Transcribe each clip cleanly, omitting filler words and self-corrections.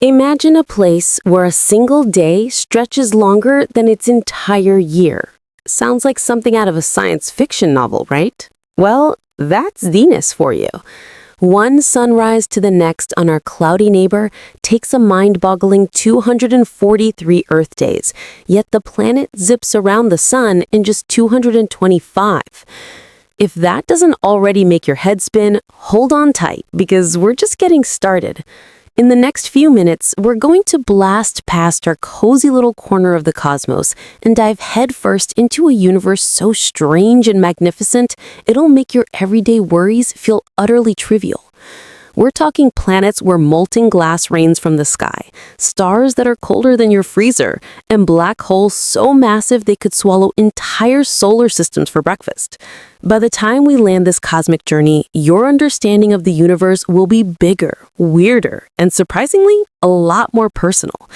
Imagine a place where a single day stretches longer than its entire year. Sounds like something out of a science fiction novel, right? Well, that's Venus for you. One sunrise to the next on our cloudy neighbor takes a mind-boggling 243 Earth days, yet the planet zips around the sun in just 225. If that doesn't already make your head spin, hold on tight, because we're just getting started. In the next few minutes, we're going to blast past our cozy little corner of the cosmos and dive headfirst into a universe so strange and magnificent, it'll make your everyday worries feel utterly trivial. We're talking planets where molten glass rains from the sky, stars that are colder than your freezer, and black holes so massive they could swallow entire solar systems for breakfast. By the time we land this cosmic journey, your understanding of the universe will be bigger, weirder, and surprisingly, a lot more personal.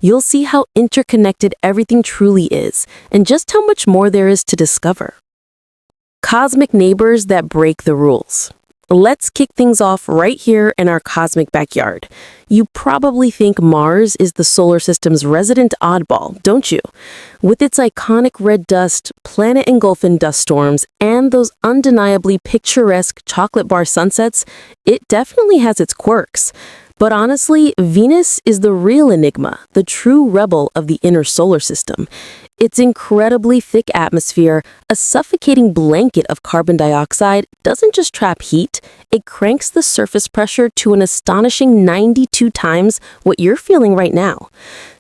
You'll see how interconnected everything truly is, and just how much more there is to discover. Cosmic neighbors that break the rules. Let's kick things off right here in our cosmic backyard. You probably think Mars is the solar system's resident oddball, don't you? With its iconic red dust, planet-engulfing dust storms, and those undeniably picturesque chocolate bar sunsets, it definitely has its quirks. But honestly, Venus is the real enigma, the true rebel of the inner solar system. Its incredibly thick atmosphere, a suffocating blanket of carbon dioxide, doesn't just trap heat, it cranks the surface pressure to an astonishing 92 times what you're feeling right now.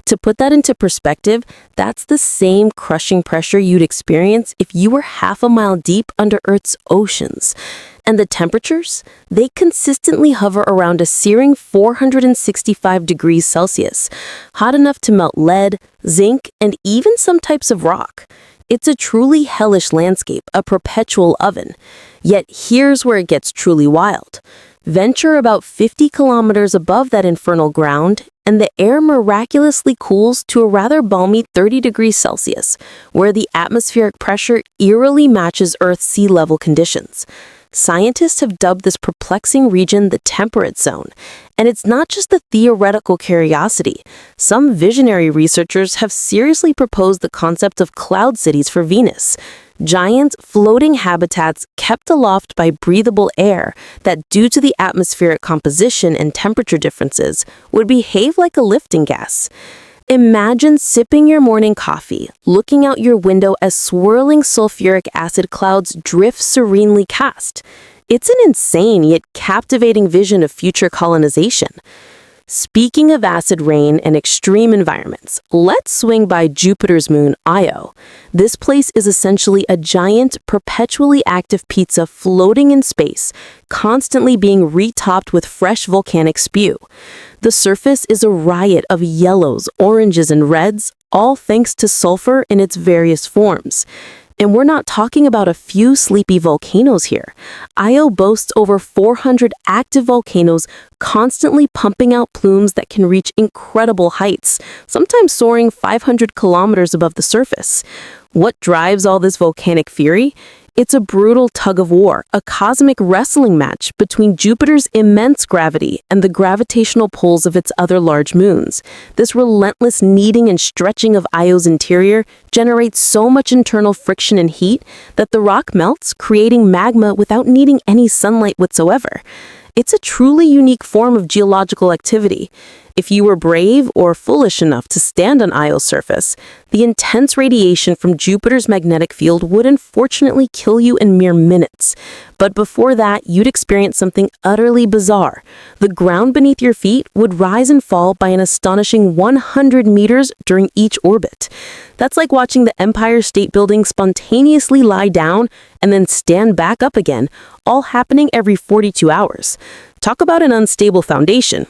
To put that into perspective, that's the same crushing pressure you'd experience if you were half a mile deep under Earth's oceans. And the temperatures? They consistently hover around a searing 465 degrees Celsius, hot enough to melt lead, zinc, and even some types of rock. It's a truly hellish landscape, a perpetual oven. Yet here's where it gets truly wild. Venture about 50 kilometers above that infernal ground, and the air miraculously cools to a rather balmy 30 degrees Celsius, where the atmospheric pressure eerily matches Earth's sea level conditions. Scientists have dubbed this perplexing region the temperate zone. And it's not just a theoretical curiosity. Some visionary researchers have seriously proposed the concept of cloud cities for Venus. Giant, floating habitats kept aloft by breathable air that, due to the atmospheric composition and temperature differences, would behave like a lifting gas. Imagine sipping your morning coffee, looking out your window as swirling sulfuric acid clouds drift serenely past. It's an insane yet captivating vision of future colonization. Speaking of acid rain and extreme environments, let's swing by Jupiter's moon, Io. This place is essentially a giant, perpetually active pizza floating in space, constantly being retopped with fresh volcanic spew. The surface is a riot of yellows, oranges, and reds, all thanks to sulfur in its various forms. And we're not talking about a few sleepy volcanoes here. Io boasts over 400 active volcanoes constantly pumping out plumes that can reach incredible heights, sometimes soaring 500 kilometers above the surface. What drives all this volcanic fury? It's a brutal tug-of-war, a cosmic wrestling match between Jupiter's immense gravity and the gravitational pulls of its other large moons. This relentless kneading and stretching of Io's interior generates so much internal friction and heat that the rock melts, creating magma without needing any sunlight whatsoever. It's a truly unique form of geological activity. If you were brave or foolish enough to stand on Io's surface, the intense radiation from Jupiter's magnetic field would unfortunately kill you in mere minutes. But before that, you'd experience something utterly bizarre. The ground beneath your feet would rise and fall by an astonishing 100 meters during each orbit. That's like watching the Empire State Building spontaneously lie down and then stand back up again, all happening every 42 hours. Talk about an unstable foundation.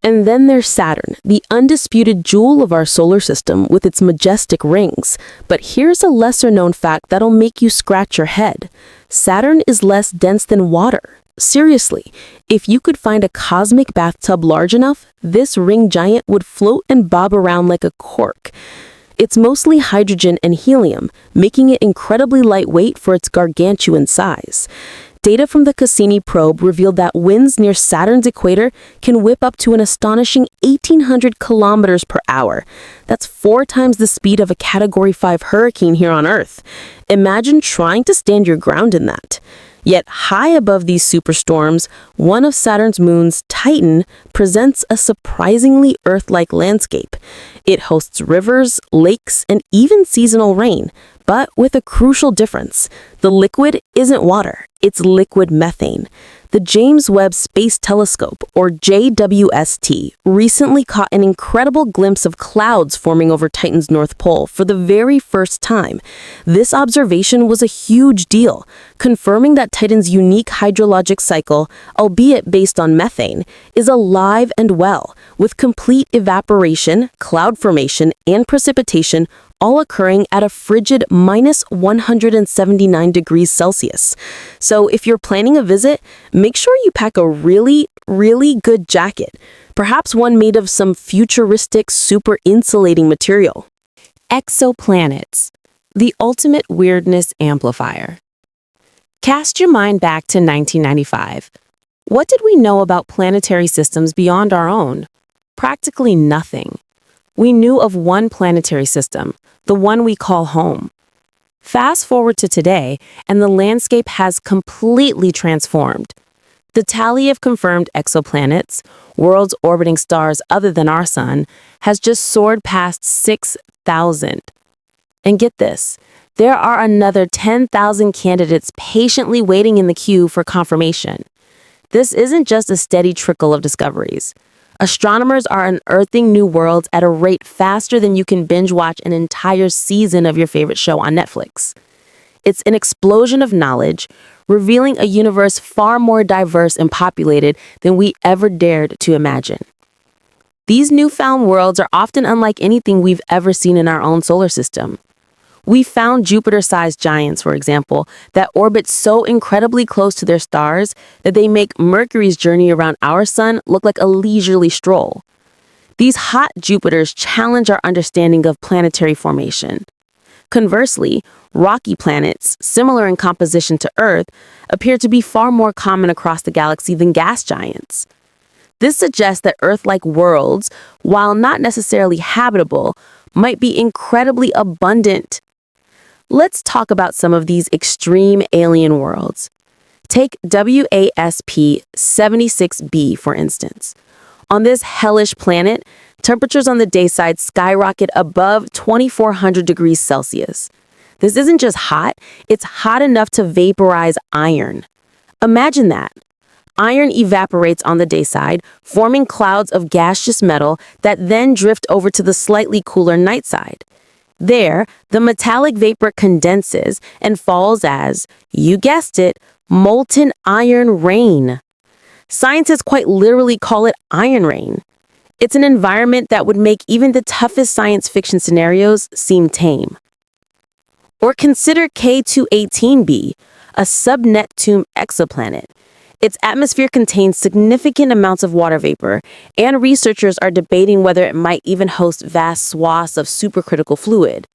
And then there's Saturn, the undisputed jewel of our solar system with its majestic rings. But here's a lesser-known fact that'll make you scratch your head. Saturn is less dense than water. Seriously, if you could find a cosmic bathtub large enough, this ring giant would float and bob around like a cork. It's mostly hydrogen and helium, making it incredibly lightweight for its gargantuan size. Data from the Cassini probe revealed that winds near Saturn's equator can whip up to an astonishing 1,800 kilometers per hour. That's 4 times the speed of a Category 5 hurricane here on Earth. Imagine trying to stand your ground in that. Yet high above these superstorms, one of Saturn's moons, Titan, presents a surprisingly Earth-like landscape. It hosts rivers, lakes, and even seasonal rain, but with a crucial difference. The liquid isn't water, it's liquid methane. The James Webb Space Telescope, or JWST, recently caught an incredible glimpse of clouds forming over Titan's North Pole for the very first time. This observation was a huge deal, confirming that Titan's unique hydrologic cycle, albeit based on methane, is alive and well, with complete evaporation, cloud formation, and precipitation all occurring at a frigid minus 179 degrees Celsius. So if you're planning a visit, make sure you pack a really good jacket, perhaps one made of some futuristic super insulating material. Exoplanets, the ultimate weirdness amplifier. Cast your mind back to 1995. What did we know about planetary systems beyond our own? Practically nothing. We knew of one planetary system, the one we call home. Fast forward to today, and the landscape has completely transformed. The tally of confirmed exoplanets, worlds orbiting stars other than our sun, has just soared past 6,000. And get this, there are another 10,000 candidates patiently waiting in the queue for confirmation. This isn't just a steady trickle of discoveries. Astronomers are unearthing new worlds at a rate faster than you can binge watch an entire season of your favorite show on Netflix. It's an explosion of knowledge, revealing a universe far more diverse and populated than we ever dared to imagine. These newfound worlds are often unlike anything we've ever seen in our own solar system. We found Jupiter-sized giants, for example, that orbit so incredibly close to their stars that they make Mercury's journey around our sun look like a leisurely stroll. These hot Jupiters challenge our understanding of planetary formation. Conversely, rocky planets, similar in composition to Earth, appear to be far more common across the galaxy than gas giants. This suggests that Earth-like worlds, while not necessarily habitable, might be incredibly abundant. Let's talk about some of these extreme alien worlds. Take WASP 76b, for instance. On this hellish planet, temperatures on the dayside skyrocket above 2,400 degrees Celsius. This isn't just hot, it's hot enough to vaporize iron. Imagine that. Iron evaporates on the dayside, forming clouds of gaseous metal that then drift over to the slightly cooler night side. There, the metallic vapor condenses and falls as, you guessed it, molten iron rain. Scientists quite literally call it iron rain. It's an environment that would make even the toughest science fiction scenarios seem tame. Or consider K218b, a sub-Neptune exoplanet. Its atmosphere contains significant amounts of water vapor, and researchers are debating whether it might even host vast swaths of supercritical fluid.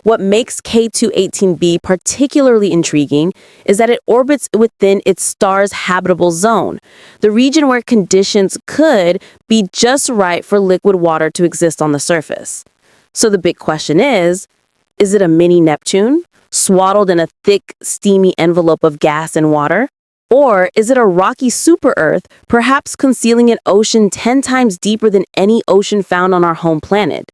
What makes K218b particularly intriguing is that it orbits within its star's habitable zone, the region where conditions could be just right for liquid water to exist on the surface. So the big question is it a mini Neptune, swaddled in a thick, steamy envelope of gas and water? Or is it a rocky super-Earth, perhaps concealing an ocean 10 times deeper than any ocean found on our home planet?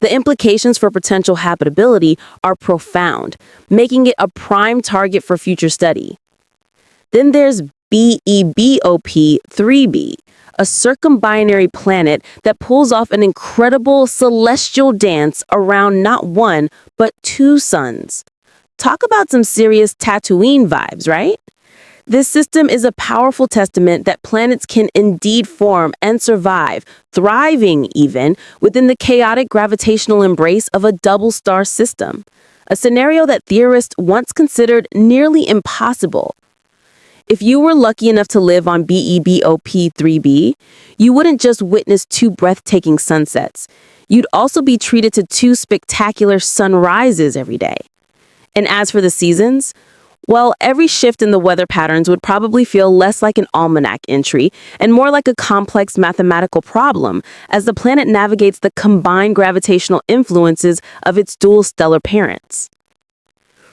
The implications for potential habitability are profound, making it a prime target for future study. Then there's BEBOP-3b, a circumbinary planet that pulls off an incredible celestial dance around not one, but 2 suns. Talk about some serious Tatooine vibes, right? This system is a powerful testament that planets can indeed form and survive, thriving even, within the chaotic gravitational embrace of a double-star system, a scenario that theorists once considered nearly impossible. If you were lucky enough to live on BEBOP-3b, you wouldn't just witness 2 breathtaking sunsets. You'd also be treated to 2 spectacular sunrises every day. And as for the seasons, Well, every shift in the weather patterns would probably feel less like an almanac entry and more like a complex mathematical problem as the planet navigates the combined gravitational influences of its dual stellar parents.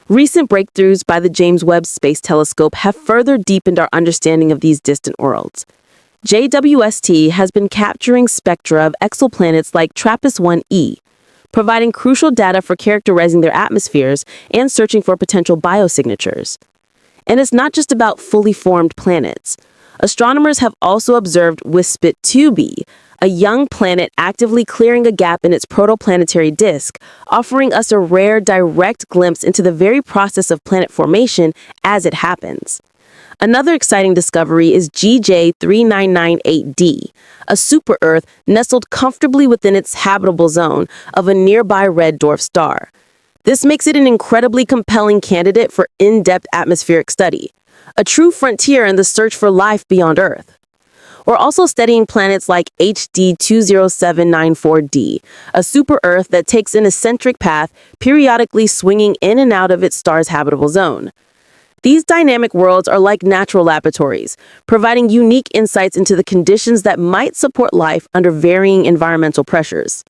Recent breakthroughs by the James Webb Space Telescope have further deepened our understanding of these distant worlds. JWST has been capturing spectra of exoplanets like TRAPPIST-1e, providing crucial data for characterizing their atmospheres and searching for potential biosignatures. And it's not just about fully formed planets. Astronomers have also observed WISPIT-2b, a young planet actively clearing a gap in its protoplanetary disk, offering us a rare direct glimpse into the very process of planet formation as it happens. Another exciting discovery is GJ3998d, a super-Earth nestled comfortably within its habitable zone of a nearby red dwarf star. This makes it an incredibly compelling candidate for in-depth atmospheric study, a true frontier in the search for life beyond Earth. We're also studying planets like HD 20794d, a super-Earth that takes an eccentric path, periodically swinging in and out of its star's habitable zone. These dynamic worlds are like natural laboratories, providing unique insights into the conditions that might support life under varying environmental pressures.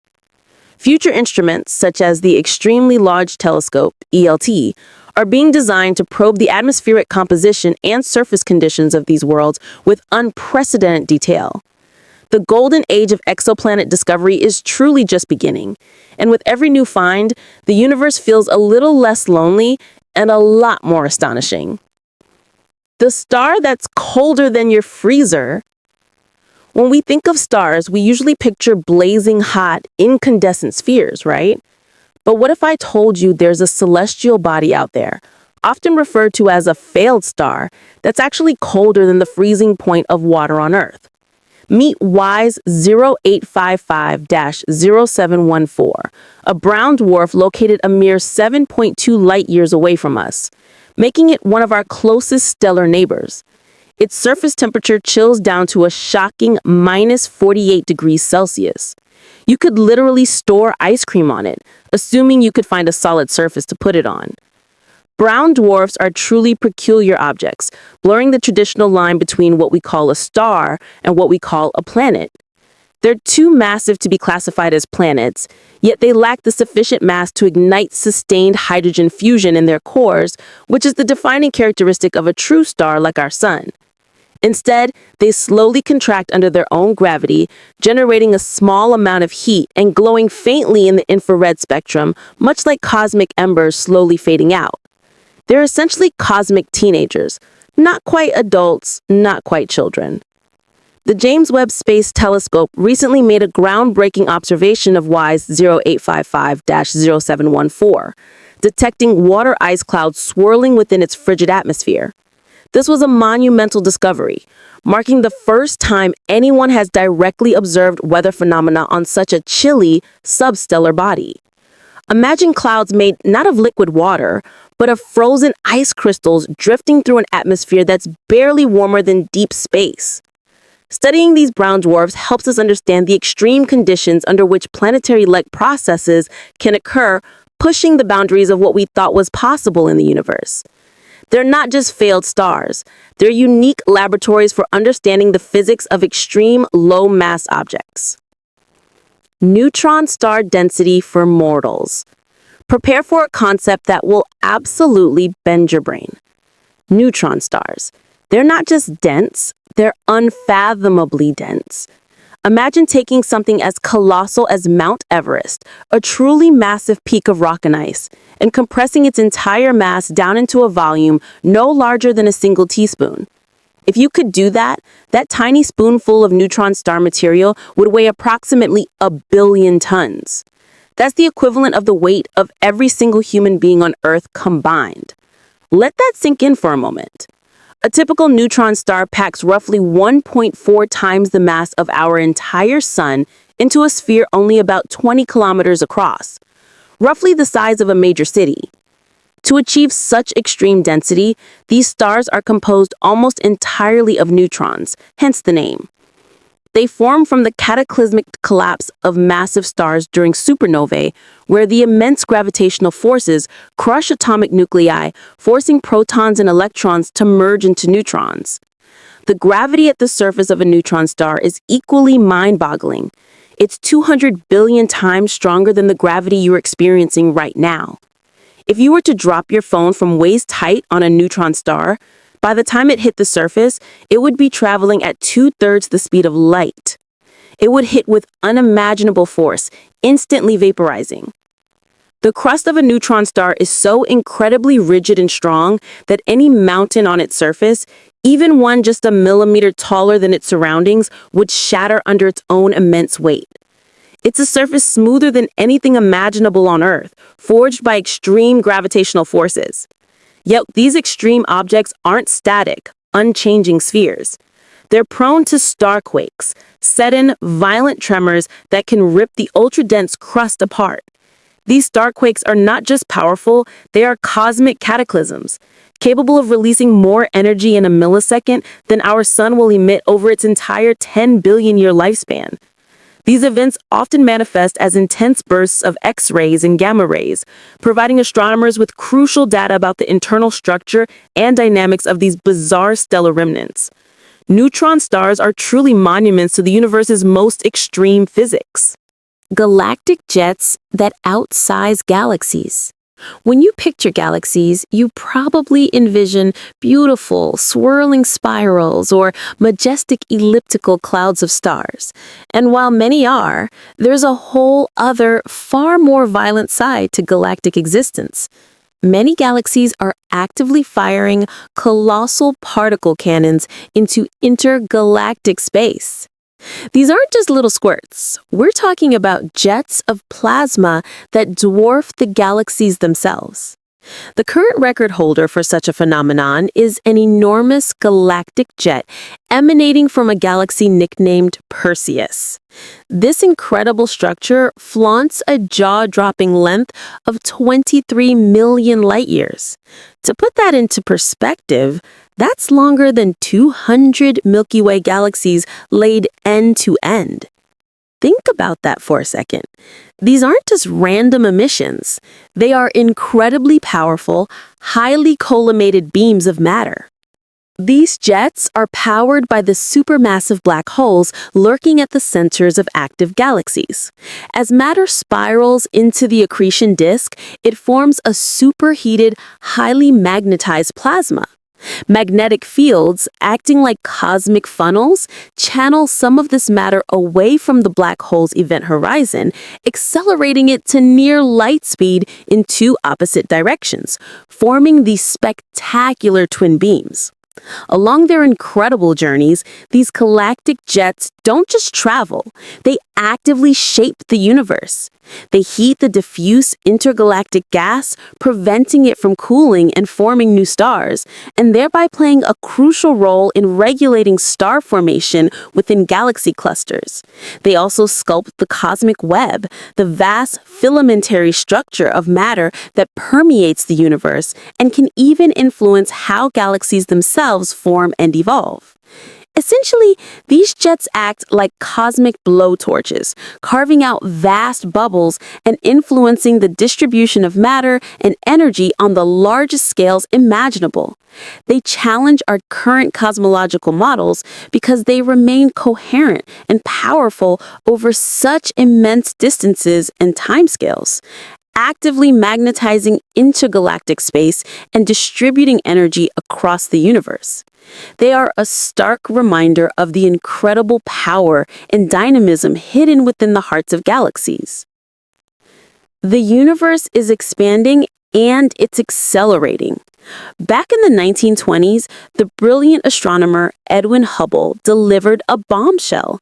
Future instruments, such as the Extremely Large Telescope, ELT, are being designed to probe the atmospheric composition and surface conditions of these worlds with unprecedented detail. The golden age of exoplanet discovery is truly just beginning, and with every new find, the universe feels a little less lonely and a lot more astonishing. The star that's colder than your freezer. When we think of stars, we usually picture blazing hot, incandescent spheres, right? But what if I told you there's a celestial body out there, often referred to as a failed star, that's actually colder than the freezing point of water on Earth? Meet WISE 0855-0714, a brown dwarf located a mere 7.2 light-years away from us, making it one of our closest stellar neighbors. Its surface temperature chills down to a shocking minus 48 degrees Celsius. You could literally store ice cream on it, assuming you could find a solid surface to put it on. Brown dwarfs are truly peculiar objects, blurring the traditional line between what we call a star and what we call a planet. They're too massive to be classified as planets, yet they lack the sufficient mass to ignite sustained hydrogen fusion in their cores, which is the defining characteristic of a true star like our Sun. Instead, they slowly contract under their own gravity, generating a small amount of heat and glowing faintly in the infrared spectrum, much like cosmic embers slowly fading out. They're essentially cosmic teenagers, not quite adults, not quite children. The James Webb Space Telescope recently made a groundbreaking observation of WISE 0855-0714, detecting water ice clouds swirling within its frigid atmosphere. This was a monumental discovery, marking the first time anyone has directly observed weather phenomena on such a chilly, substellar body. Imagine clouds made not of liquid water, but of frozen ice crystals drifting through an atmosphere that's barely warmer than deep space. Studying these brown dwarfs helps us understand the extreme conditions under which planetary-like processes can occur, pushing the boundaries of what we thought was possible in the universe. They're not just failed stars. They're unique laboratories for understanding the physics of extreme low-mass objects. Neutron star density for mortals. Prepare for a concept that will absolutely bend your brain. Neutron stars. They're not just dense, they're unfathomably dense. Imagine taking something as colossal as Mount Everest, a truly massive peak of rock and ice, and compressing its entire mass down into a volume no larger than a single teaspoon. If you could do that, that tiny spoonful of neutron star material would weigh approximately 1 billion tons. That's the equivalent of the weight of every single human being on Earth combined. Let that sink in for a moment. A typical neutron star packs roughly 1.4 times the mass of our entire sun into a sphere only about 20 kilometers across, roughly the size of a major city. To achieve such extreme density, these stars are composed almost entirely of neutrons, hence the name. They form from the cataclysmic collapse of massive stars during supernovae, where the immense gravitational forces crush atomic nuclei, forcing protons and electrons to merge into neutrons. The gravity at the surface of a neutron star is equally mind-boggling. It's 200 billion times stronger than the gravity you're experiencing right now. If you were to drop your phone from waist height on a neutron star, by the time it hit the surface, it would be traveling at 2/3 the speed of light. It would hit with unimaginable force, instantly vaporizing. The crust of a neutron star is so incredibly rigid and strong that any mountain on its surface, even one just a millimeter taller than its surroundings, would shatter under its own immense weight. It's a surface smoother than anything imaginable on Earth, forged by extreme gravitational forces. Yet these extreme objects aren't static, unchanging spheres. They're prone to starquakes, sudden, violent tremors that can rip the ultra-dense crust apart. These starquakes are not just powerful, they are cosmic cataclysms, capable of releasing more energy in a millisecond than our sun will emit over its entire 10 billion year lifespan. These events often manifest as intense bursts of X-rays and gamma rays, providing astronomers with crucial data about the internal structure and dynamics of these bizarre stellar remnants. Neutron stars are truly monuments to the universe's most extreme physics. Galactic jets that outsize galaxies. When you picture galaxies, you probably envision beautiful, swirling spirals or majestic elliptical clouds of stars. And while many are, there's a whole other, far more violent side to galactic existence. Many galaxies are actively firing colossal particle cannons into intergalactic space. These aren't just little squirts. We're talking about jets of plasma that dwarf the galaxies themselves. The current record holder for such a phenomenon is an enormous galactic jet emanating from a galaxy nicknamed Perseus. This incredible structure flaunts a jaw-dropping length of 23 million light-years. To put that into perspective, that's longer than 200 Milky Way galaxies laid end to end. Think about that for a second. These aren't just random emissions. They are incredibly powerful, highly collimated beams of matter. These jets are powered by the supermassive black holes lurking at the centers of active galaxies. As matter spirals into the accretion disk, it forms a superheated, highly magnetized plasma. Magnetic fields, acting like cosmic funnels, channel some of this matter away from the black hole's event horizon, accelerating it to near light speed in two opposite directions, forming these spectacular twin beams. Along their incredible journeys, these galactic jets don't just travel, they actively shape the universe. They heat the diffuse intergalactic gas, preventing it from cooling and forming new stars, and thereby playing a crucial role in regulating star formation within galaxy clusters. They also sculpt the cosmic web, the vast filamentary structure of matter that permeates the universe and can even influence how galaxies themselves form and evolve. Essentially, these jets act like cosmic blowtorches, carving out vast bubbles and influencing the distribution of matter and energy on the largest scales imaginable. They challenge our current cosmological models because they remain coherent and powerful over such immense distances and timescales, actively magnetizing intergalactic space and distributing energy across the universe. They are a stark reminder of the incredible power and dynamism hidden within the hearts of galaxies. The universe is expanding and it's accelerating. Back in the 1920s, the brilliant astronomer Edwin Hubble delivered a bombshell.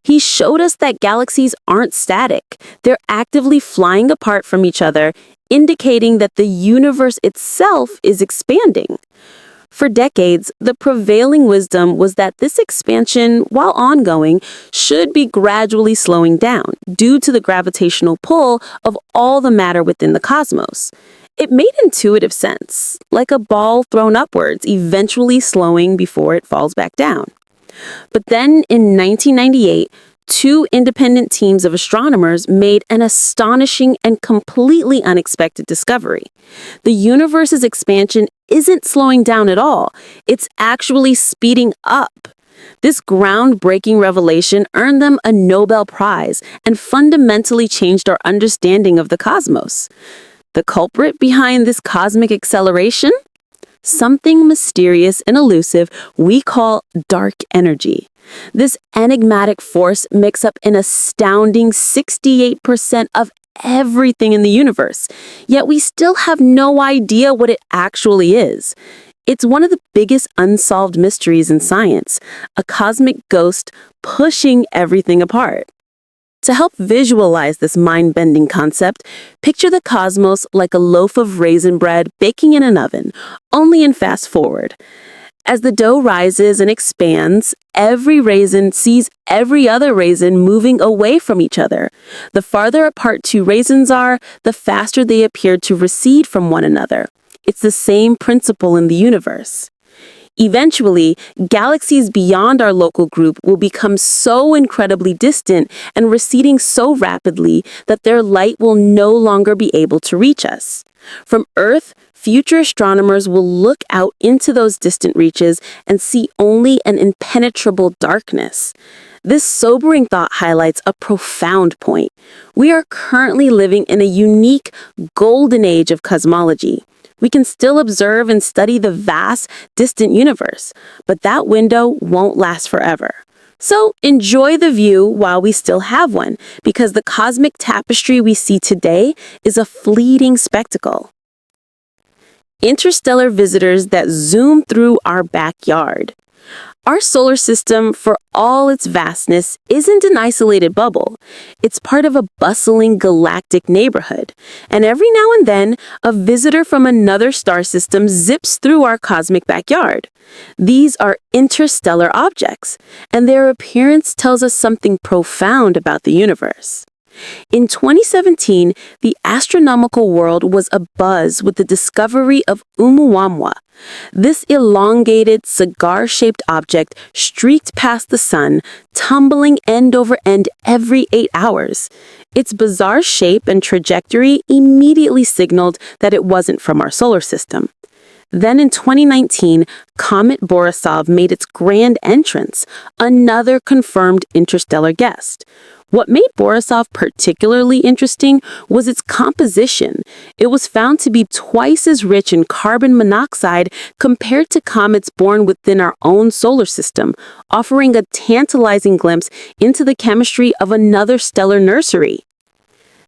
He showed us that galaxies aren't static. They're actively flying apart from each other, indicating that the universe itself is expanding. For decades, the prevailing wisdom was that this expansion, while ongoing, should be gradually slowing down due to the gravitational pull of all the matter within the cosmos. It made intuitive sense, like a ball thrown upwards, eventually slowing before it falls back down. But then in 1998, two independent teams of astronomers made an astonishing and completely unexpected discovery. The universe's expansion isn't slowing down at all, it's actually speeding up. This groundbreaking revelation earned them a Nobel Prize and fundamentally changed our understanding of the cosmos. The culprit behind this cosmic acceleration? Something mysterious and elusive we call dark energy. This enigmatic force makes up an astounding 68% of everything in the universe, yet we still have no idea what it actually is. It's one of the biggest unsolved mysteries in science, a cosmic ghost pushing everything apart. To help visualize this mind-bending concept, picture the cosmos like a loaf of raisin bread baking in an oven, only in fast forward. As the dough rises and expands, every raisin sees every other raisin moving away from each other. The farther apart two raisins are, the faster they appear to recede from one another. It's the same principle in the universe. Eventually, galaxies beyond our local group will become so incredibly distant and receding so rapidly that their light will no longer be able to reach us. From Earth, future astronomers will look out into those distant reaches and see only an impenetrable darkness. This sobering thought highlights a profound point. We are currently living in a unique, golden age of cosmology. We can still observe and study the vast, distant universe, but that window won't last forever. So enjoy the view while we still have one, because the cosmic tapestry we see today is a fleeting spectacle. Interstellar visitors that zoom through our backyard. Our solar system, for all its vastness, isn't an isolated bubble. It's part of a bustling galactic neighborhood. And every now and then, a visitor from another star system zips through our cosmic backyard. These are interstellar objects, and their appearance tells us something profound about the universe. In 2017, the astronomical world was abuzz with the discovery of Oumuamua. This elongated, cigar-shaped object streaked past the sun, tumbling end over end every 8 hours. Its bizarre shape and trajectory immediately signaled that it wasn't from our solar system. Then in 2019, Comet Borisov made its grand entrance, another confirmed interstellar guest. What made Borisov particularly interesting was its composition. It was found to be twice as rich in carbon monoxide compared to comets born within our own solar system, offering a tantalizing glimpse into the chemistry of another stellar nursery.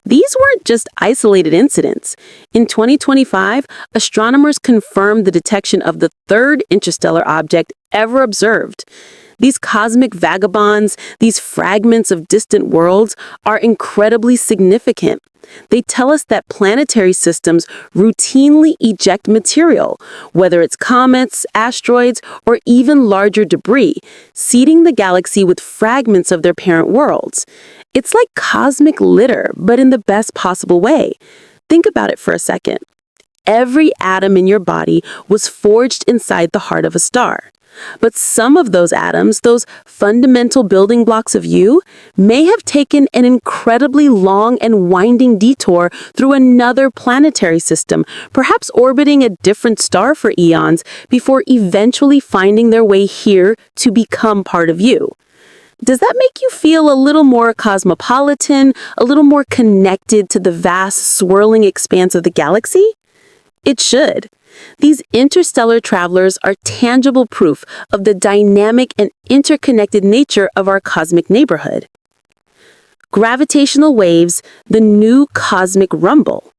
These weren't just isolated incidents. In 2025, astronomers confirmed the detection of the third interstellar object ever observed. These cosmic vagabonds, these fragments of distant worlds, are incredibly significant. They tell us that planetary systems routinely eject material, whether it's comets, asteroids, or even larger debris, seeding the galaxy with fragments of their parent worlds. It's like cosmic litter, but in the best possible way. Think about it for a second. Every atom in your body was forged inside the heart of a star. But some of those atoms, those fundamental building blocks of you, may have taken an incredibly long and winding detour through another planetary system, perhaps orbiting a different star for eons, before eventually finding their way here to become part of you. Does that make you feel a little more cosmopolitan, a little more connected to the vast, swirling expanse of the galaxy? It should. These interstellar travelers are tangible proof of the dynamic and interconnected nature of our cosmic neighborhood. Gravitational waves, the new cosmic rumble.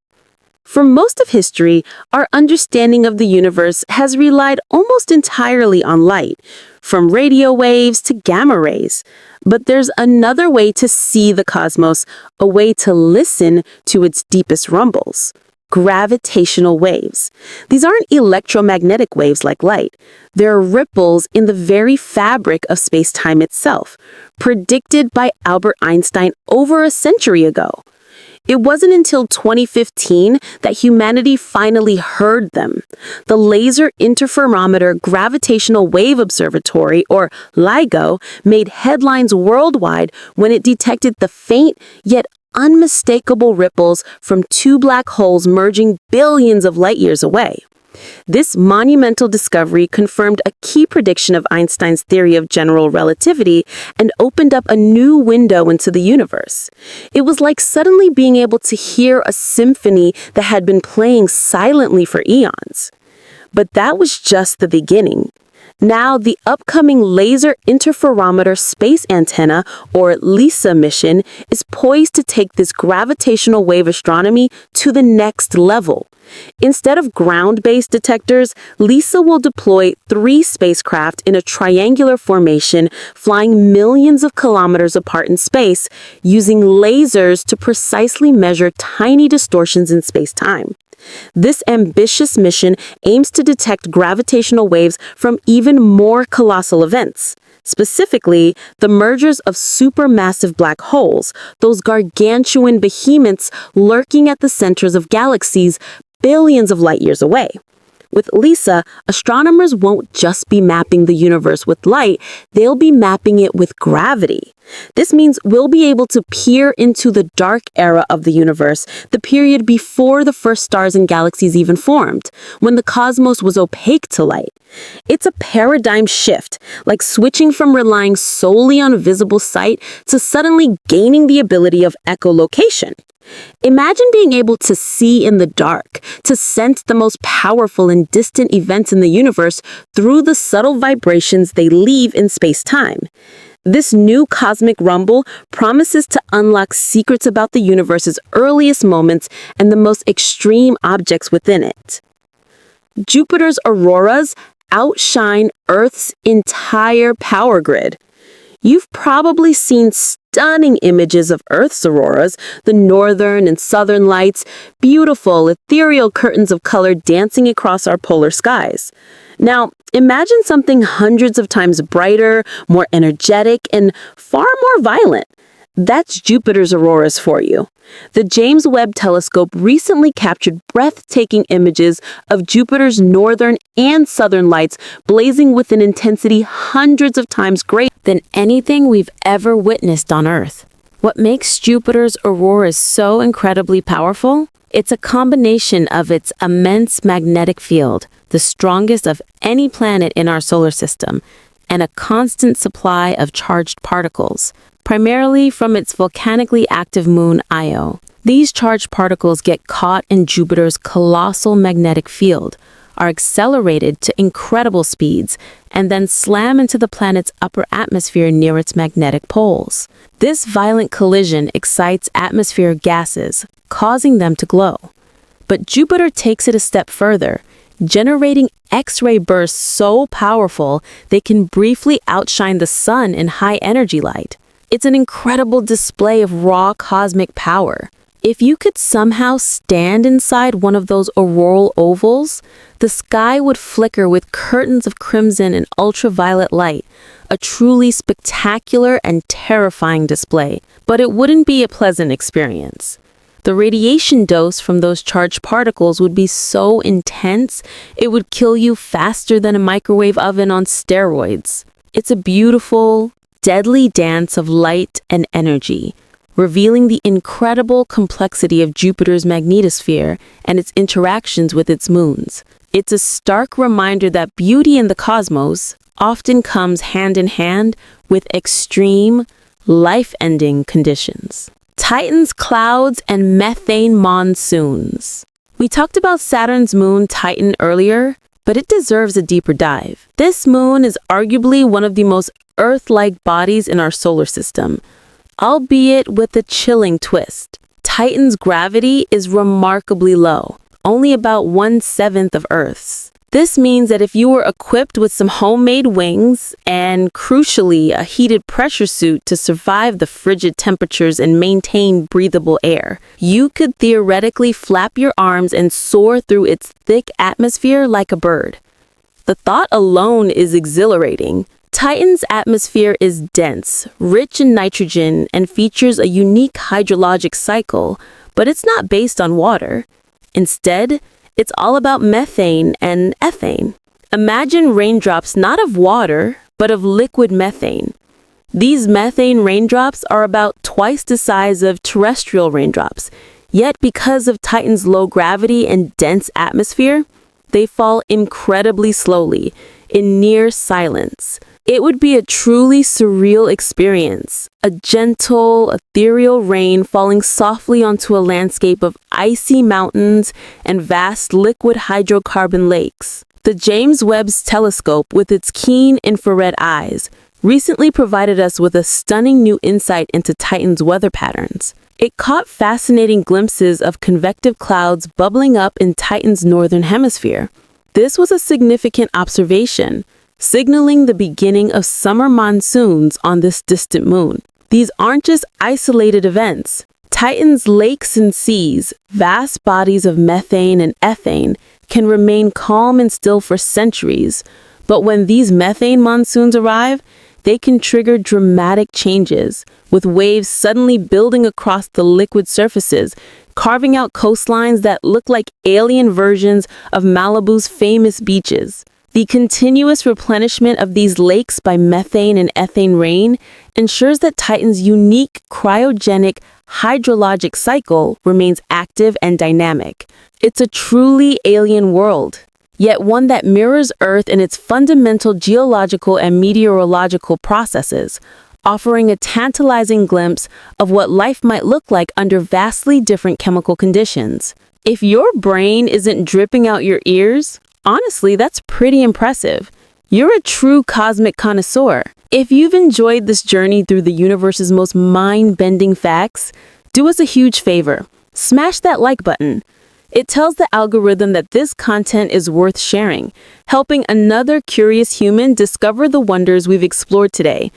For most of history, our understanding of the universe has relied almost entirely on light, from radio waves to gamma rays. But there's another way to see the cosmos, a way to listen to its deepest rumbles. Gravitational waves. These aren't electromagnetic waves like light. They're ripples in the very fabric of space-time itself, predicted by Albert Einstein over a century ago. It wasn't until 2015 that humanity finally heard them. The Laser Interferometer Gravitational Wave Observatory, or LIGO, made headlines worldwide when it detected the faint yet unmistakable ripples from two black holes merging billions of light years away. This monumental discovery confirmed a key prediction of Einstein's theory of general relativity and opened up a new window into the universe. It was like suddenly being able to hear a symphony that had been playing silently for eons. But that was just the beginning. Now, the upcoming Laser Interferometer Space Antenna, or LISA mission, is poised to take this gravitational wave astronomy to the next level. Instead of ground-based detectors, LISA will deploy 3 spacecraft in a triangular formation, flying millions of kilometers apart in space, using lasers to precisely measure tiny distortions in space-time. This ambitious mission aims to detect gravitational waves from even more colossal events. Specifically, the mergers of supermassive black holes, those gargantuan behemoths lurking at the centers of galaxies billions of light years away. With LISA, astronomers won't just be mapping the universe with light, they'll be mapping it with gravity. This means we'll be able to peer into the dark era of the universe, the period before the first stars and galaxies even formed, when the cosmos was opaque to light. It's a paradigm shift, like switching from relying solely on visible sight to suddenly gaining the ability of echolocation. Imagine being able to see in the dark, to sense the most powerful and distant events in the universe through the subtle vibrations they leave in space-time. This new cosmic rumble promises to unlock secrets about the universe's earliest moments and the most extreme objects within it. Jupiter's auroras outshine Earth's entire power grid. You've probably seen stunning images of Earth's auroras, the northern and southern lights, beautiful, ethereal curtains of color dancing across our polar skies. Now, imagine something hundreds of times brighter, more energetic, and far more violent. That's Jupiter's auroras for you. The James Webb Telescope recently captured breathtaking images of Jupiter's northern and southern lights blazing with an intensity hundreds of times greater than anything we've ever witnessed on Earth. What makes Jupiter's auroras so incredibly powerful? It's a combination of its immense magnetic field, the strongest of any planet in our solar system, and a constant supply of charged particles, primarily from its volcanically active moon Io. These charged particles get caught in Jupiter's colossal magnetic field, are accelerated to incredible speeds, and then slam into the planet's upper atmosphere near its magnetic poles. This violent collision excites atmospheric gases, causing them to glow. But Jupiter takes it a step further, generating X-ray bursts so powerful they can briefly outshine the sun in high-energy light. It's an incredible display of raw cosmic power. If you could somehow stand inside one of those auroral ovals, the sky would flicker with curtains of crimson and ultraviolet light, a truly spectacular and terrifying display. But it wouldn't be a pleasant experience. The radiation dose from those charged particles would be so intense, it would kill you faster than a microwave oven on steroids. It's a beautiful, deadly dance of light and energy, revealing the incredible complexity of Jupiter's magnetosphere and its interactions with its moons. It's a stark reminder that beauty in the cosmos often comes hand in hand with extreme, life-ending conditions. Titan's clouds and methane monsoons. We talked about Saturn's moon Titan earlier, but it deserves a deeper dive. This moon is arguably one of the most Earth-like bodies in our solar system, albeit with a chilling twist. Titan's gravity is remarkably low, only about 1/7 of Earth's. This means that if you were equipped with some homemade wings and, crucially, a heated pressure suit to survive the frigid temperatures and maintain breathable air, you could theoretically flap your arms and soar through its thick atmosphere like a bird. The thought alone is exhilarating. Titan's atmosphere is dense, rich in nitrogen, and features a unique hydrologic cycle, But it's not based on water. Instead, it's all about methane and ethane. Imagine raindrops not of water, but of liquid methane. These methane raindrops are about twice the size of terrestrial raindrops, yet because of Titan's low gravity and dense atmosphere, they fall incredibly slowly, in near silence. It would be a truly surreal experience, a gentle, ethereal rain falling softly onto a landscape of icy mountains and vast liquid hydrocarbon lakes. The James Webb Telescope, with its keen infrared eyes, recently provided us with a stunning new insight into Titan's weather patterns. It caught fascinating glimpses of convective clouds bubbling up in Titan's northern hemisphere. This was a significant observation, signaling the beginning of summer monsoons on this distant moon. These aren't just isolated events. Titan's lakes and seas, vast bodies of methane and ethane, can remain calm and still for centuries. But when these methane monsoons arrive, they can trigger dramatic changes, with waves suddenly building across the liquid surfaces, carving out coastlines that look like alien versions of Malibu's famous beaches. The continuous replenishment of these lakes by methane and ethane rain ensures that Titan's unique cryogenic hydrologic cycle remains active and dynamic. It's a truly alien world, yet one that mirrors Earth in its fundamental geological and meteorological processes, offering a tantalizing glimpse of what life might look like under vastly different chemical conditions. If your brain isn't dripping out your ears, honestly, that's pretty impressive. You're a true cosmic connoisseur. If you've enjoyed this journey through the universe's most mind-bending facts, do us a huge favor. Smash that like button. It tells the algorithm that this content is worth sharing, helping another curious human discover the wonders we've explored today.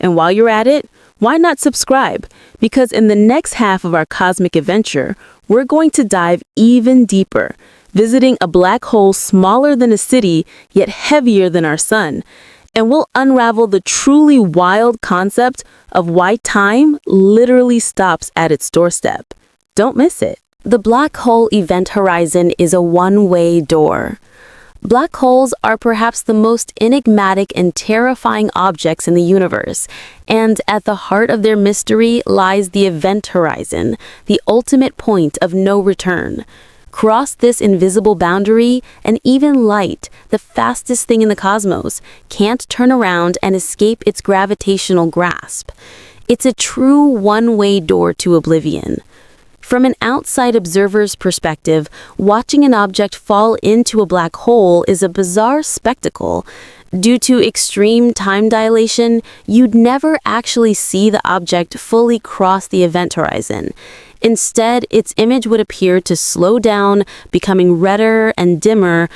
And while you're at it, why not subscribe? Because in the next half of our cosmic adventure, we're going to dive even deeper, visiting a black hole smaller than a city, yet heavier than our sun. And we'll unravel the truly wild concept of why time literally stops at its doorstep. Don't miss it. The black hole event horizon is a one-way door. Black holes are perhaps the most enigmatic and terrifying objects in the universe, and at the heart of their mystery lies the event horizon, the ultimate point of no return. Cross this invisible boundary, and even light, the fastest thing in the cosmos, can't turn around and escape its gravitational grasp. It's a true one-way door to oblivion. From an outside observer's perspective, watching an object fall into a black hole is a bizarre spectacle. Due to extreme time dilation, you'd never actually see the object fully cross the event horizon. Instead, its image would appear to slow down, becoming redder and dimmer,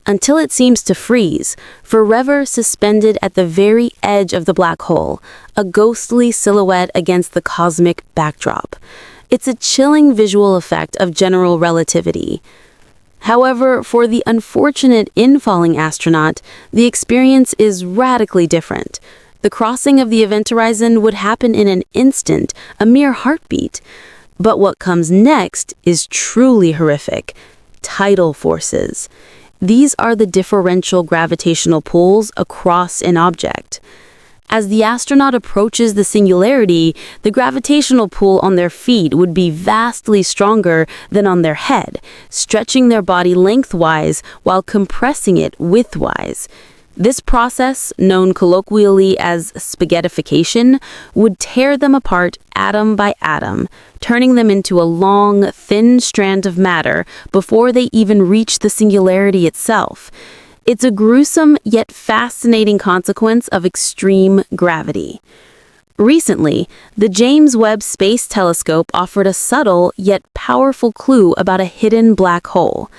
until it seems to freeze, forever suspended at the very edge of the black hole, a ghostly silhouette against the cosmic backdrop. It's a chilling visual effect of general relativity. However, for the unfortunate infalling astronaut, the experience is radically different. The crossing of the event horizon would happen in an instant, a mere heartbeat. But what comes next is truly horrific. Tidal forces. These are the differential gravitational pulls across an object. As the astronaut approaches the singularity, the gravitational pull on their feet would be vastly stronger than on their head, stretching their body lengthwise while compressing it widthwise. This process, known colloquially as spaghettification, would tear them apart atom by atom, turning them into a long, thin strand of matter before they even reach the singularity itself. It's a gruesome yet fascinating consequence of extreme gravity. Recently, the James Webb Space Telescope offered a subtle yet powerful clue about a hidden black hole.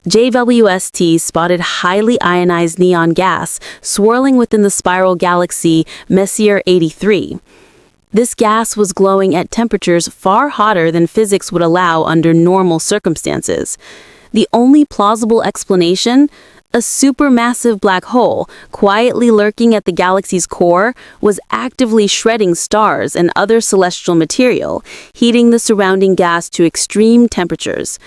JWST spotted highly ionized neon gas swirling within the spiral galaxy Messier 83. This gas was glowing at temperatures far hotter than physics would allow under normal circumstances. The only plausible explanation? A supermassive black hole, quietly lurking at the galaxy's core, was actively shredding stars and other celestial material, heating the surrounding gas to extreme temperatures.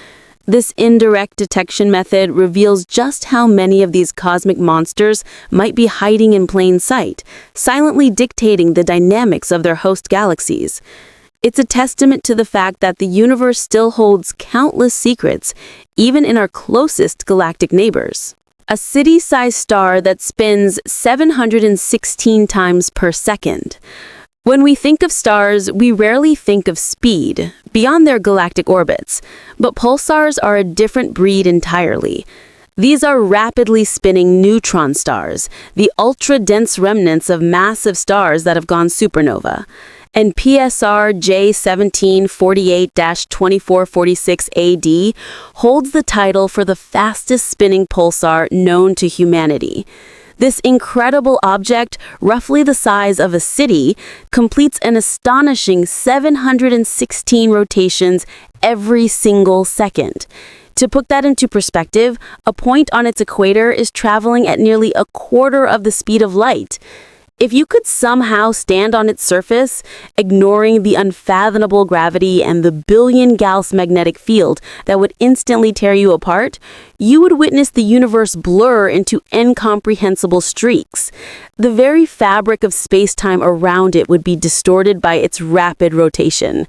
This indirect detection method reveals just how many of these cosmic monsters might be hiding in plain sight, silently dictating the dynamics of their host galaxies. It's a testament to the fact that the universe still holds countless secrets, even in our closest galactic neighbors. A city-sized star that spins 716 times per second. When we think of stars, we rarely think of speed, beyond their galactic orbits, but pulsars are a different breed entirely. These are rapidly spinning neutron stars, the ultra-dense remnants of massive stars that have gone supernova. And PSR J1748-2446 AD holds the title for the fastest spinning pulsar known to humanity. This incredible object, roughly the size of a city, completes an astonishing 716 rotations every single second. To put that into perspective, a point on its equator is traveling at nearly a quarter of the speed of light. If you could somehow stand on its surface, ignoring the unfathomable gravity and the billion Gauss magnetic field that would instantly tear you apart, you would witness the universe blur into incomprehensible streaks. The very fabric of space-time around it would be distorted by its rapid rotation.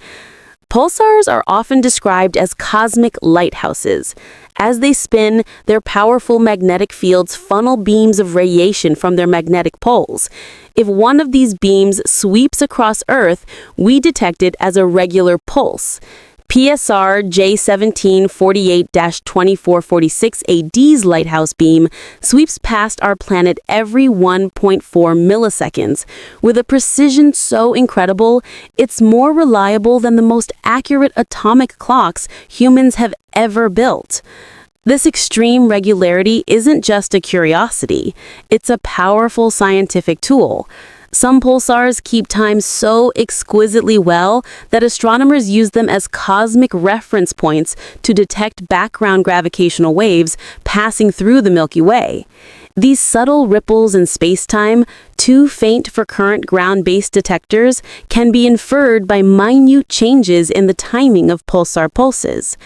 Pulsars are often described as cosmic lighthouses. As they spin, their powerful magnetic fields funnel beams of radiation from their magnetic poles. If one of these beams sweeps across Earth, we detect it as a regular pulse. PSR J1748-2446 AD's lighthouse beam sweeps past our planet every 1.4 milliseconds. With a precision so incredible, it's more reliable than the most accurate atomic clocks humans have ever built. This extreme regularity isn't just a curiosity, it's a powerful scientific tool. Some pulsars keep time so exquisitely well that astronomers use them as cosmic reference points to detect background gravitational waves passing through the Milky Way. These subtle ripples in space-time, too faint for current ground-based detectors, can be inferred by minute changes in the timing of pulsar pulses.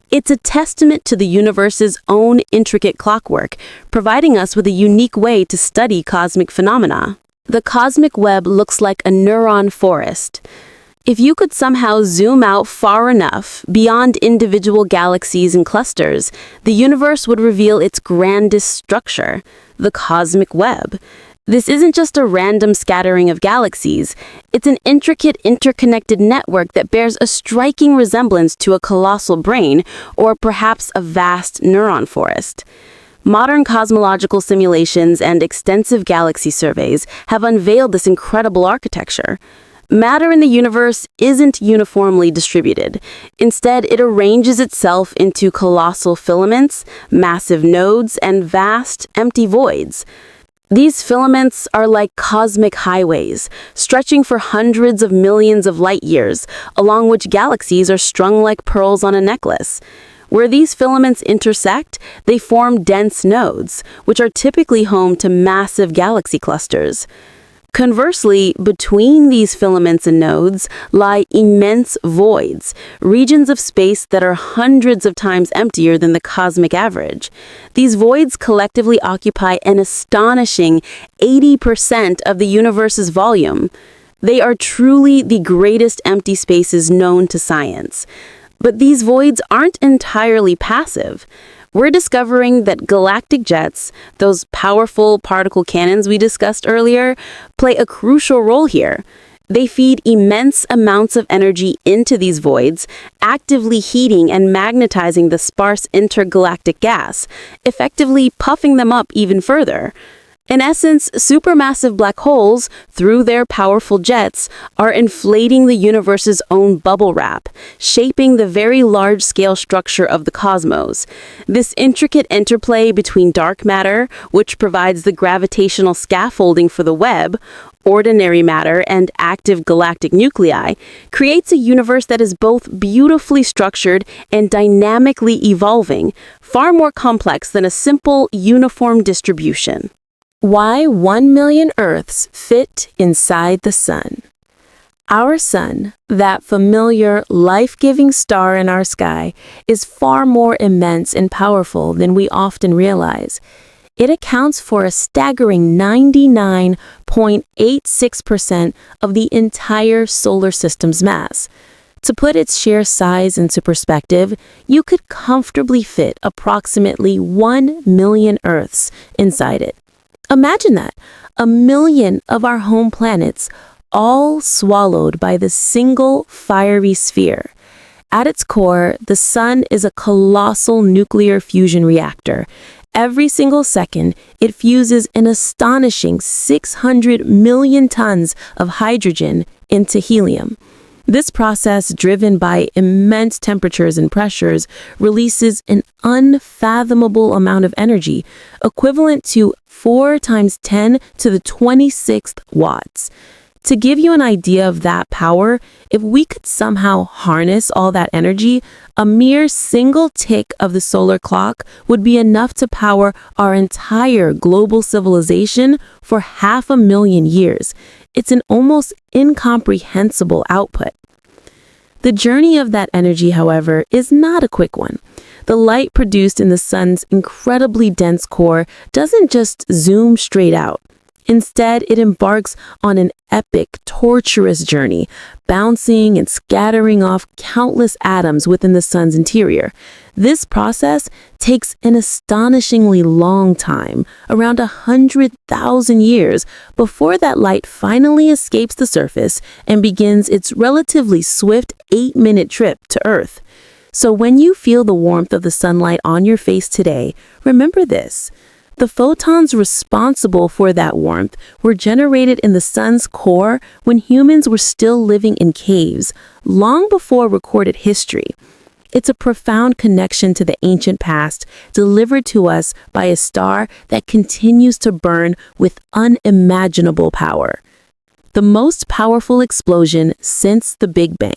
It's a testament to the universe's own intricate clockwork, providing us with a unique way to study cosmic phenomena. The cosmic web looks like a neuron forest. If you could somehow zoom out far enough, beyond individual galaxies and clusters, the universe would reveal its grandest structure, the cosmic web. This isn't just a random scattering of galaxies. It's an intricate, interconnected network that bears a striking resemblance to a colossal brain, or perhaps a vast neuron forest. Modern cosmological simulations and extensive galaxy surveys have unveiled this incredible architecture. Matter in the universe isn't uniformly distributed. Instead, it arranges itself into colossal filaments, massive nodes, and vast, empty voids. These filaments are like cosmic highways, stretching for hundreds of millions of light years, along which galaxies are strung like pearls on a necklace. Where these filaments intersect, they form dense nodes, which are typically home to massive galaxy clusters. Conversely, between these filaments and nodes lie immense voids, regions of space that are hundreds of times emptier than the cosmic average. These voids collectively occupy an astonishing 80% of the universe's volume. They are truly the greatest empty spaces known to science. But these voids aren't entirely passive. We're discovering that galactic jets, those powerful particle cannons we discussed earlier, play a crucial role here. They feed immense amounts of energy into these voids, actively heating and magnetizing the sparse intergalactic gas, effectively puffing them up even further. In essence, supermassive black holes, through their powerful jets, are inflating the universe's own bubble wrap, shaping the very large-scale structure of the cosmos. This intricate interplay between dark matter, which provides the gravitational scaffolding for the web, ordinary matter, and active galactic nuclei, creates a universe that is both beautifully structured and dynamically evolving, far more complex than a simple, uniform distribution. Why 1 million Earths fit inside the sun. Our sun, that familiar, life-giving star in our sky, is far more immense and powerful than we often realize. It accounts for a staggering 99.86% of the entire solar system's mass. To put its sheer size into perspective, you could comfortably fit approximately 1 million Earths inside it. Imagine that, 1 million of our home planets, all swallowed by the single fiery sphere. At its core, the sun is a colossal nuclear fusion reactor. Every single second, it fuses an astonishing 600 million tons of hydrogen into helium. This process, driven by immense temperatures and pressures, releases an unfathomable amount of energy, equivalent to 4 times 10 to the 26th watts. To give you an idea of that power, if we could somehow harness all that energy, a mere single tick of the solar clock would be enough to power our entire global civilization for 500,000 years. It's an almost incomprehensible output. The journey of that energy, however, is not a quick one. The light produced in the sun's incredibly dense core doesn't just zoom straight out. Instead, it embarks on an epic, torturous journey, bouncing and scattering off countless atoms within the sun's interior. This process takes an astonishingly long time, around 100,000 years, before that light finally escapes the surface and begins its relatively swift 8-minute trip to Earth. So when you feel the warmth of the sunlight on your face today, remember this. The photons responsible for that warmth were generated in the sun's core when humans were still living in caves, long before recorded history. It's a profound connection to the ancient past, delivered to us by a star that continues to burn with unimaginable power. The most powerful explosion since the Big Bang.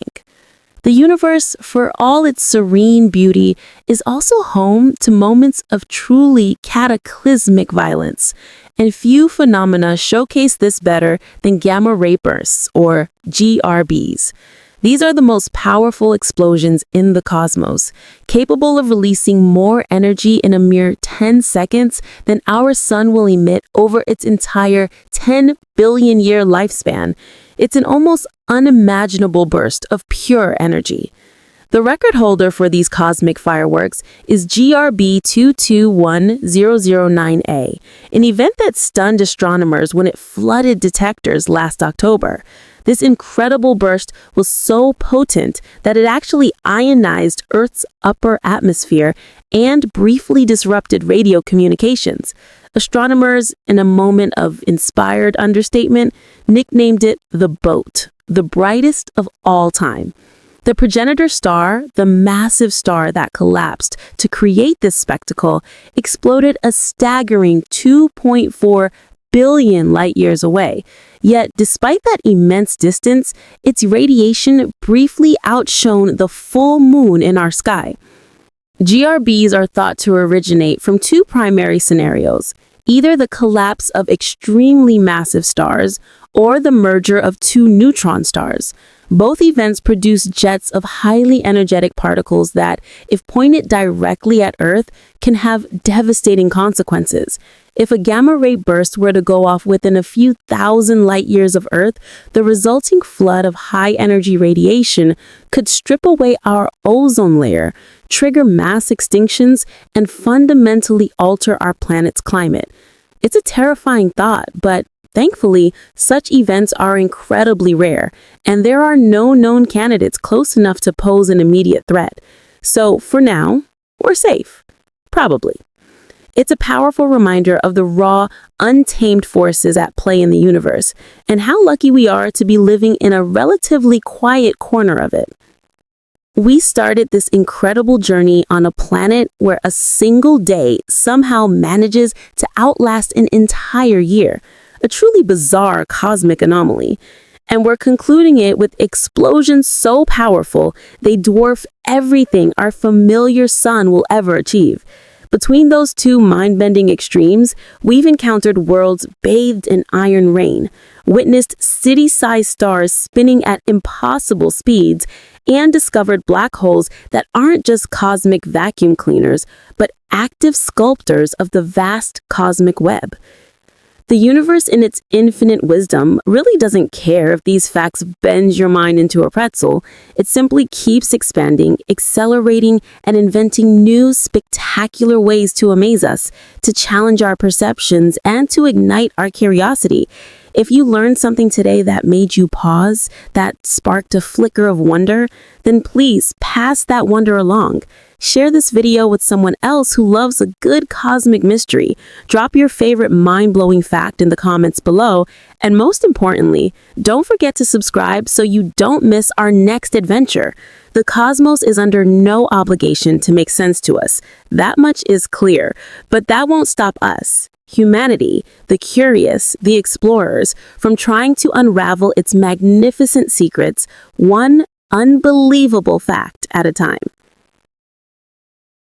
The universe, for all its serene beauty, is also home to moments of truly cataclysmic violence, and few phenomena showcase this better than gamma-ray bursts, or GRBs. These are the most powerful explosions in the cosmos, capable of releasing more energy in a mere 10 seconds than our sun will emit over its entire 10 billion-year lifespan. It's an almost unimaginable burst of pure energy. The record holder for these cosmic fireworks is GRB 221009A, an event that stunned astronomers when it flooded detectors last October. This incredible burst was so potent that it actually ionized Earth's upper atmosphere and briefly disrupted radio communications. Astronomers, in a moment of inspired understatement, nicknamed it the Boat, the brightest of all time. The progenitor star, the massive star that collapsed to create this spectacle, exploded a staggering 2.4 billion light years away. Yet, despite that immense distance, its radiation briefly outshone the full moon in our sky. GRBs are thought to originate from 2 primary scenarios, either the collapse of extremely massive stars or the merger of 2 neutron stars. Both events produce jets of highly energetic particles that, if pointed directly at Earth, can have devastating consequences. If a gamma-ray burst were to go off within a few thousand light years of Earth, the resulting flood of high-energy radiation could strip away our ozone layer, trigger mass extinctions, and fundamentally alter our planet's climate. It's a terrifying thought, but thankfully, such events are incredibly rare, and there are no known candidates close enough to pose an immediate threat. So, for now, we're safe. Probably. It's a powerful reminder of the raw, untamed forces at play in the universe, and how lucky we are to be living in a relatively quiet corner of it. We started this incredible journey on a planet where a single day somehow manages to outlast an entire year, a truly bizarre cosmic anomaly. And we're concluding it with explosions so powerful they dwarf everything our familiar sun will ever achieve. Between those two mind-bending extremes, we've encountered worlds bathed in iron rain, witnessed city-sized stars spinning at impossible speeds, and discovered black holes that aren't just cosmic vacuum cleaners, but active sculptors of the vast cosmic web. The universe in its infinite wisdom really doesn't care if these facts bend your mind into a pretzel. It simply keeps expanding, accelerating, and inventing new spectacular ways to amaze us, to challenge our perceptions, and to ignite our curiosity. If you learned something today that made you pause, that sparked a flicker of wonder, then please pass that wonder along. Share this video with someone else who loves a good cosmic mystery. Drop your favorite mind-blowing fact in the comments below. And most importantly, don't forget to subscribe so you don't miss our next adventure. The cosmos is under no obligation to make sense to us. That much is clear. But that won't stop us, humanity, the curious, the explorers, from trying to unravel its magnificent secrets, one unbelievable fact at a time.